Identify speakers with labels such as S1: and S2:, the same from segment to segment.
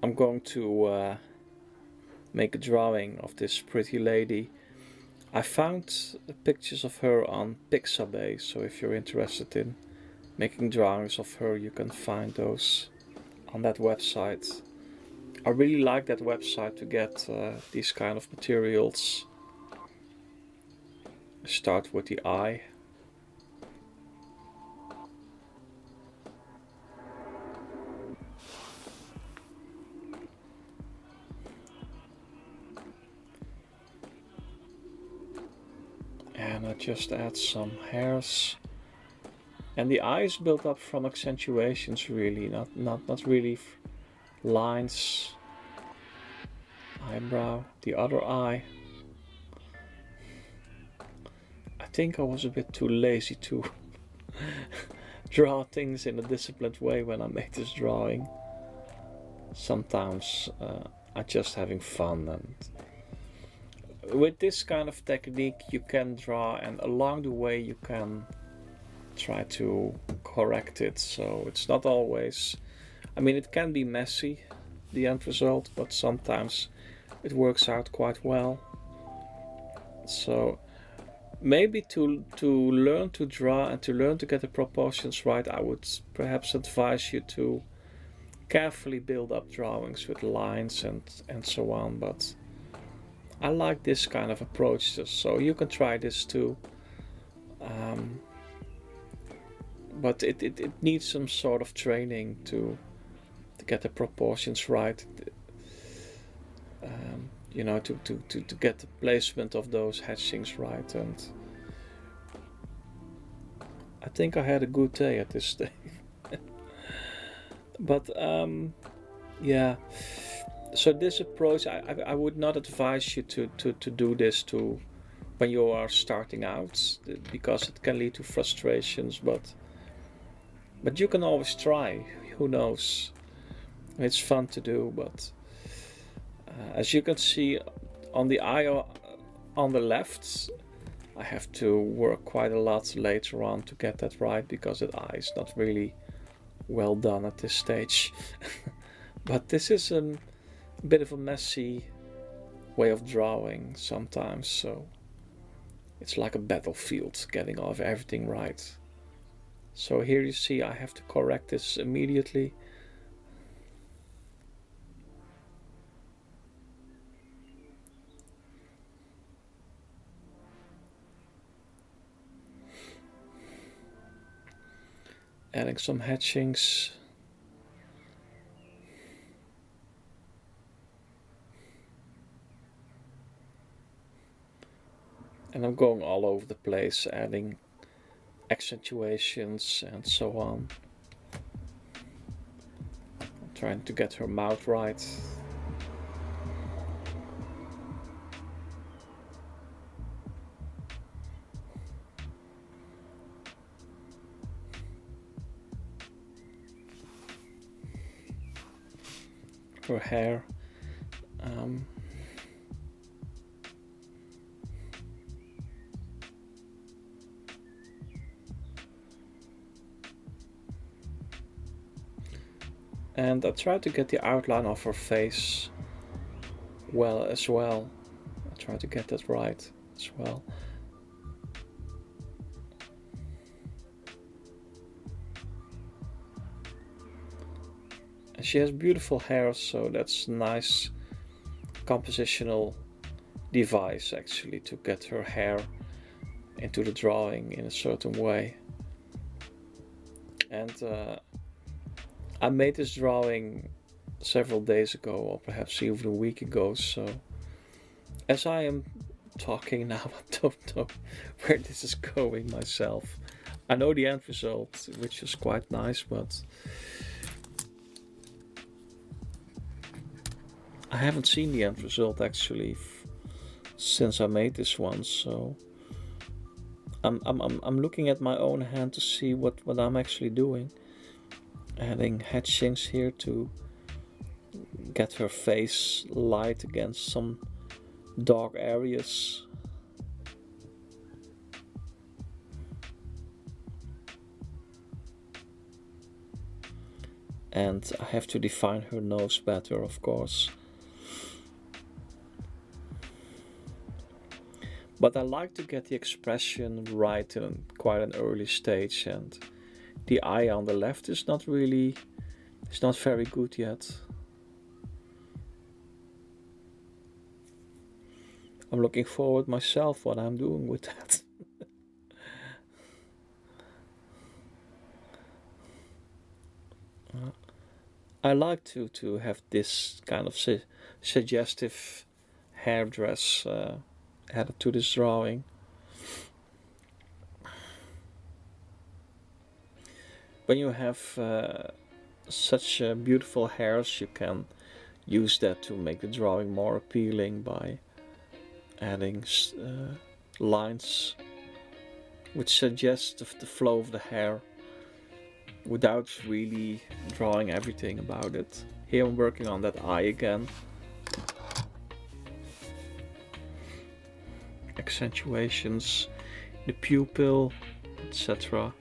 S1: I'm going to make a drawing of this pretty lady. I found pictures of her on Pixabay, so if you're interested in making drawings of her, you can find those on that website. I really like that website to get these kind of materials. Start with the eye. And I just add some hairs. And the eye is built up from accentuations, really, not really lines. Eyebrow, the other eye. I think I was a bit too lazy to draw things in a disciplined way when I made this drawing. Sometimes I'm just having fun, and with this kind of technique you can draw, and along the way you can try to correct it, so it's not always, I mean, it can be messy, the end result, but sometimes it works out quite well. So maybe to learn to draw and to learn to get the proportions right, I would perhaps advise you to carefully build up drawings with lines and so on, but I like this kind of approach, so you can try this too. But it needs some sort of training to get the proportions right. You know, to get the placement of those hatchings right. And I think I had a good day at this stage. But yeah, so this approach, I would not advise you to do this to when you are starting out, because it can lead to frustrations, but you can always try, who knows, it's fun to do. But as you can see on the eye on the left, I have to work quite a lot later on to get that right, because that eye is not really well done at this stage. But this is a bit of a messy way of drawing sometimes, so it's like a battlefield, getting all of everything right. So here you see I have to correct this immediately. Adding some hatchings. And I'm going all over the place, adding accentuations and so on. I'm trying to get her mouth right. Her hair. And I try to get the outline of her face well as well. I try to get that right as well. And she has beautiful hair, so that's a nice compositional device actually, to get her hair into the drawing in a certain way. And I made this drawing several days ago, or perhaps even a week ago, so as I am talking now, I don't know where this is going myself. I know the end result, which is quite nice, but I haven't seen the end result actually since I made this one, so I'm looking at my own hand to see what I'm actually doing. Adding hatchings here to get her face light against some dark areas. and I have to define her nose better, of course. But I like to get the expression right in quite an early stage, and the eye on the left is not very good yet. I'm looking forward myself what I'm doing with that. I like to have this kind of suggestive hairdress added to this drawing. When you have such beautiful hairs, you can use that to make the drawing more appealing by adding lines which suggest the flow of the hair without really drawing everything about it. Here I'm working on that eye again. Accentuations, the pupil, etc.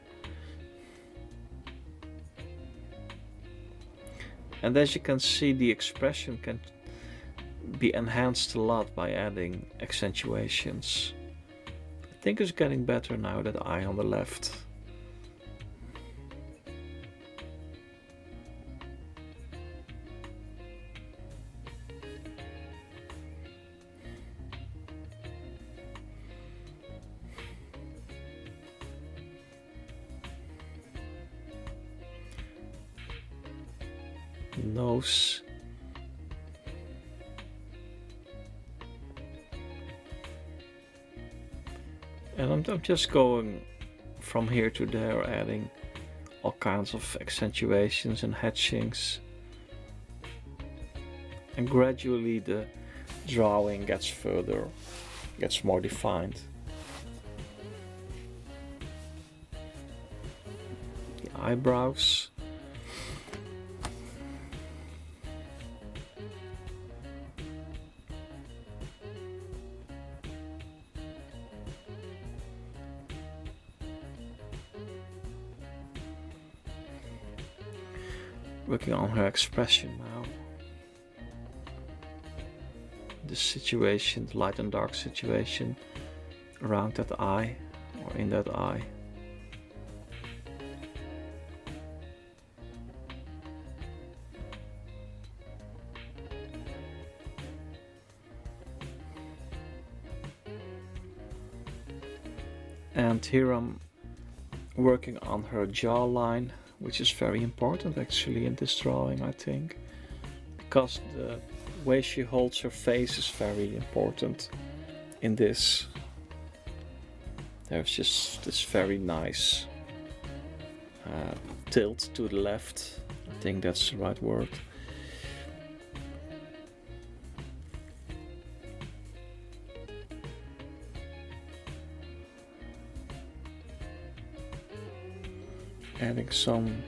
S1: And as you can see, the expression can be enhanced a lot by adding accentuations. I think it's getting better now, that eye on the left. Nose. And I'm just going from here to there, adding all kinds of accentuations and hatchings. And gradually the drawing gets more defined. The eyebrows. Working on her expression now. The situation, the light and dark situation around that eye or in that eye. And here I'm working on her jawline, which is very important actually in this drawing, I think, because the way she holds her face is very important in this. There's just this very nice tilt to the left. I think that's the right word. Adding some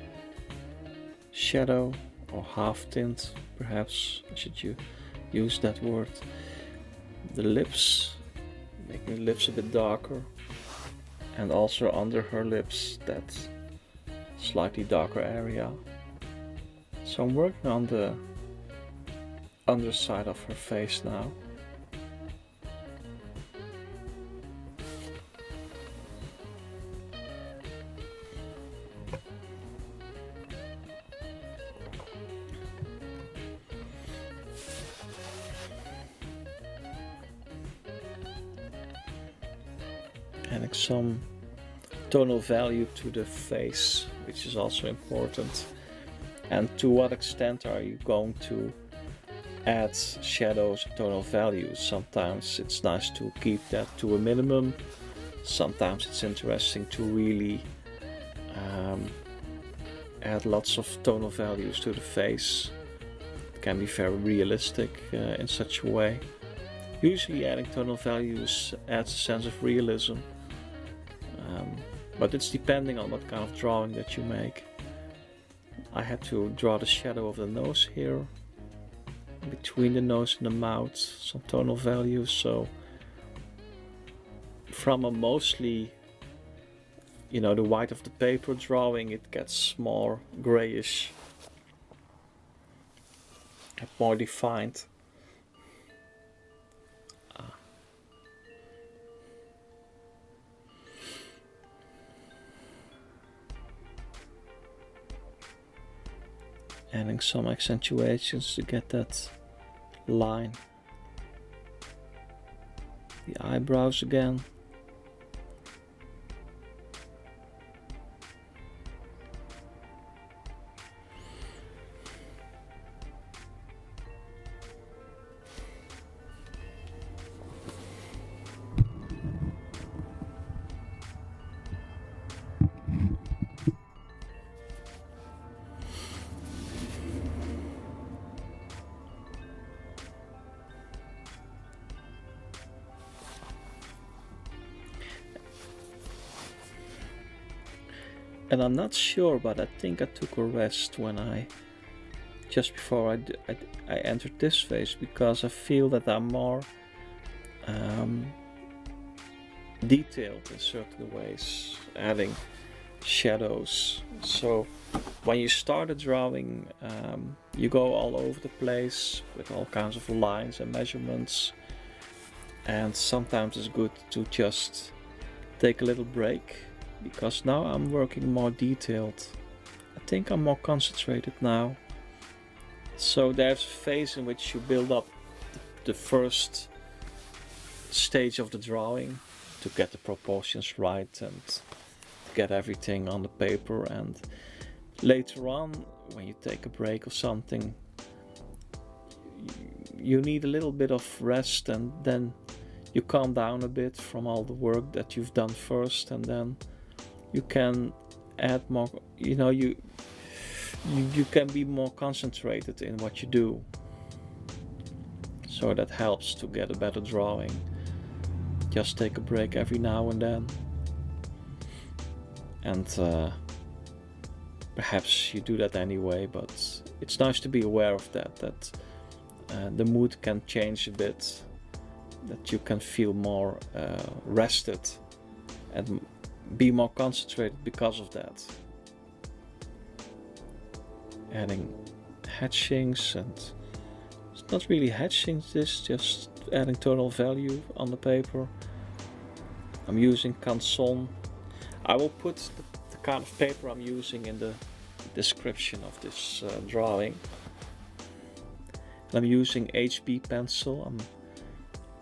S1: shadow or half tint, perhaps I should use that word. The lips, making the lips a bit darker, and also under her lips that slightly darker area. So I'm working on the underside of her face now. Adding some tonal value to the face, which is also important. And to what extent are you going to add shadows and tonal values? Sometimes it's nice to keep that to a minimum. Sometimes it's interesting to really add lots of tonal values to the face. It can be very realistic in such a way. Usually adding tonal values adds a sense of realism. But it's depending on what kind of drawing that you make. I had to draw the shadow of the nose here, between the nose and the mouth, some tonal values. So from a mostly, the white of the paper drawing, it gets more grayish more defined. Adding some accentuations to get that line. The eyebrows again. And I'm not sure, but I think I took a rest when just before I entered this phase, because I feel that I'm more detailed in certain ways, adding shadows. So when you start a drawing, you go all over the place with all kinds of lines and measurements, and sometimes it's good to just take a little break, because now I'm working more detailed. I think I'm more concentrated now. So there's a phase in which you build up the first stage of the drawing to get the proportions right and get everything on the paper, and later on, when you take a break or something, you need a little bit of rest, and then you calm down a bit from all the work that you've done first, and then you can add more, you can be more concentrated in what you do. So that helps to get a better drawing. Just take a break every now and then. And perhaps you do that anyway, but it's nice to be aware of that the mood can change a bit, that you can feel more rested and be more concentrated because of that. Adding hatchings, and it's not really hatchings, this just adding tonal value on the paper. I'm using Canson. I will put the kind of paper I'm using in the description of this drawing. I'm using HB pencil. I'm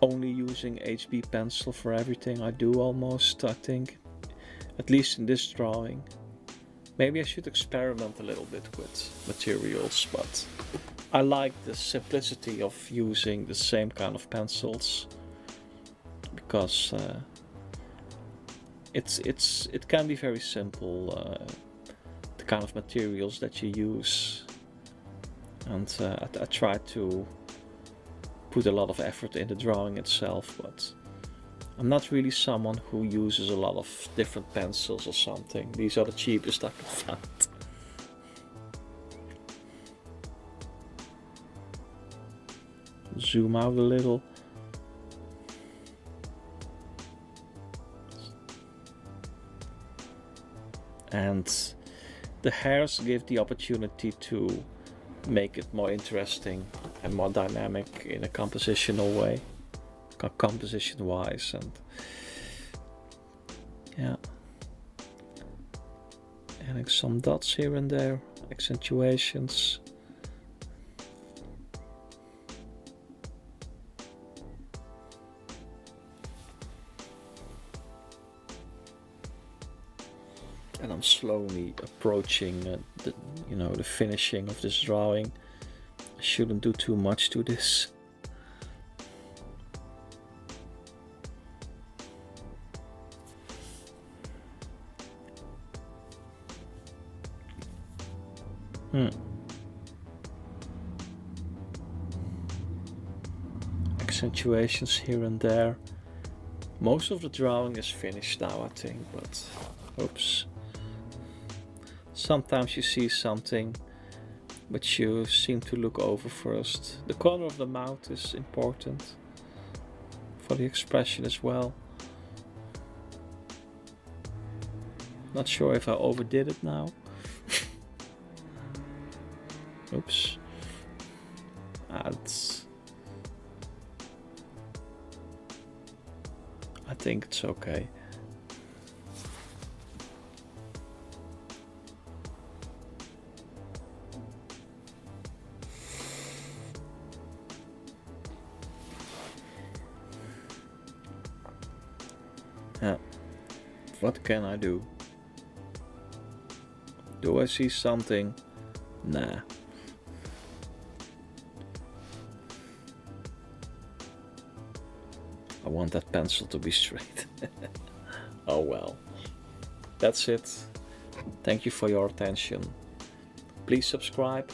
S1: only using HB pencil for everything I do almost, I think. At least in this drawing. Maybe I should experiment a little bit with materials, but I like the simplicity of using the same kind of pencils, because it can be very simple, the kind of materials that you use, and I try to put a lot of effort in the drawing itself, but I'm not really someone who uses a lot of different pencils or something. These are the cheapest I can find. Zoom out a little. And the hairs give the opportunity to make it more interesting and more dynamic in a compositional way. Composition wise, and yeah, adding some dots here and there, accentuations. And I'm slowly approaching the finishing of this drawing. I shouldn't do too much to this. Accentuations here and there. Most of the drawing is finished now, I think, but oops. Sometimes you see something which you seem to look over first. The corner of the mouth is important for the expression as well. Not sure if I overdid it now. Oops. I think it's okay. Yeah. What can I do? Do I see something? Nah. I want that pencil to be straight. Oh well. That's it. Thank you for your attention. Please subscribe.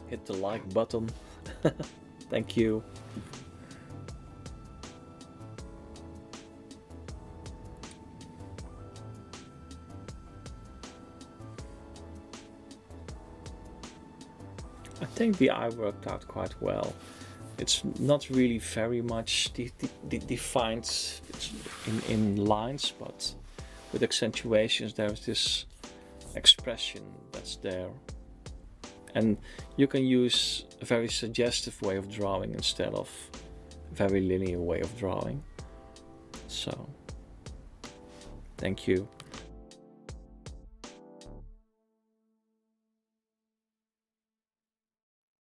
S1: Hit the like button. Thank you. I think the eye worked out quite well. It's not really very much defined in lines, but with accentuations there's this expression that's there. And you can use a very suggestive way of drawing instead of a very linear way of drawing. So, thank you.